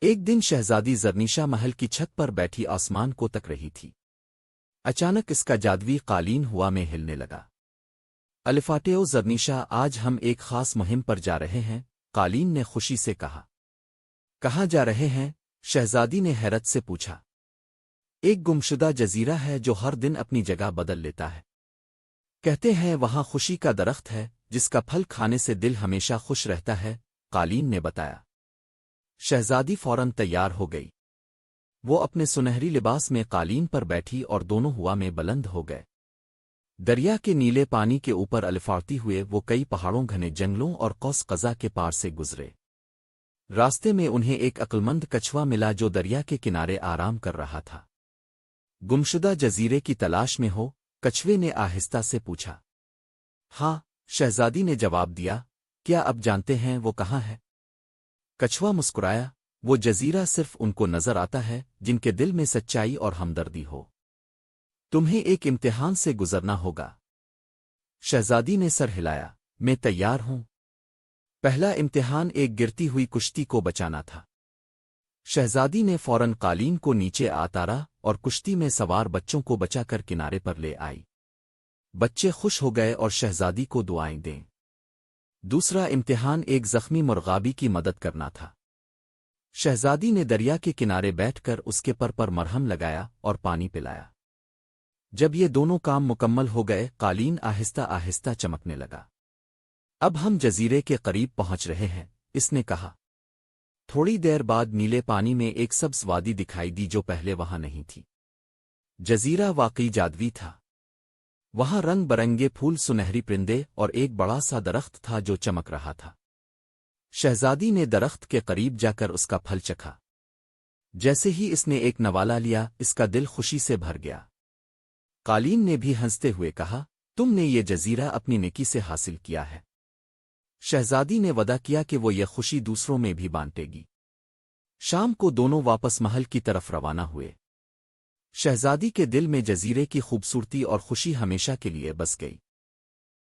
ایک دن شہزادی زرنیشا محل کی چھت پر بیٹھی آسمان کو تک رہی تھی۔ اچانک اس کا جادوی قالین ہوا میں ہلنے لگا۔ الفاٹیو زرنیشا، آج ہم ایک خاص مہم پر جا رہے ہیں، قالین نے خوشی سے کہا۔ کہاں جا رہے ہیں؟ شہزادی نے حیرت سے پوچھا۔ ایک گمشدہ جزیرہ ہے جو ہر دن اپنی جگہ بدل لیتا ہے۔ کہتے ہیں وہاں خوشی کا درخت ہے جس کا پھل کھانے سے دل ہمیشہ خوش رہتا ہے، قالین نے بتایا۔ شہزادی فوراً تیار ہو گئی۔ وہ اپنے سنہری لباس میں قالین پر بیٹھی اور دونوں ہوا میں بلند ہو گئے۔ دریا کے نیلے پانی کے اوپر الفاڑتی ہوئے وہ کئی پہاڑوں، گھنے جنگلوں اور قوس قزح کے پار سے گزرے۔ راستے میں انہیں ایک عقلمند کچھوا ملا جو دریا کے کنارے آرام کر رہا تھا۔ گمشدہ جزیرے کی تلاش میں ہو؟ کچھوے نے آہستہ سے پوچھا۔ ہاں، شہزادی نے جواب دیا۔ کیا اب جانتے ہیں وہ کہاں ہے؟ کچھوا مسکرایا۔ وہ جزیرہ صرف ان کو نظر آتا ہے جن کے دل میں سچائی اور ہمدردی ہو۔ تمہیں ایک امتحان سے گزرنا ہوگا۔ شہزادی نے سر ہلایا۔ میں تیار ہوں۔ پہلا امتحان ایک گرتی ہوئی کشتی کو بچانا تھا۔ شہزادی نے فوراً قالین کو نیچے اتارا اور کشتی میں سوار بچوں کو بچا کر کنارے پر لے آئی۔ بچے خوش ہو گئے اور شہزادی کو دعائیں دیں۔ دوسرا امتحان ایک زخمی مرغابی کی مدد کرنا تھا۔ شہزادی نے دریا کے کنارے بیٹھ کر اس کے پر مرہم لگایا اور پانی پلایا۔ جب یہ دونوں کام مکمل ہو گئے، قالین آہستہ آہستہ چمکنے لگا۔ اب ہم جزیرے کے قریب پہنچ رہے ہیں، اس نے کہا۔ تھوڑی دیر بعد نیلے پانی میں ایک سبز وادی دکھائی دی جو پہلے وہاں نہیں تھی۔ جزیرہ واقعی جادوی تھا۔ وہاں رنگ برنگے پھول، سنہری پرندے اور ایک بڑا سا درخت تھا جو چمک رہا تھا۔ شہزادی نے درخت کے قریب جا کر اس کا پھل چکھا۔ جیسے ہی اس نے ایک نوالا لیا، اس کا دل خوشی سے بھر گیا۔ قالین نے بھی ہنستے ہوئے کہا، تم نے یہ جزیرہ اپنی نیکی سے حاصل کیا ہے۔ شہزادی نے وعدہ کیا کہ وہ یہ خوشی دوسروں میں بھی بانٹے گی۔ شام کو دونوں واپس محل کی طرف روانہ ہوئے۔ شہزادی کے دل میں جزیرے کی خوبصورتی اور خوشی ہمیشہ کے لیے بس گئی۔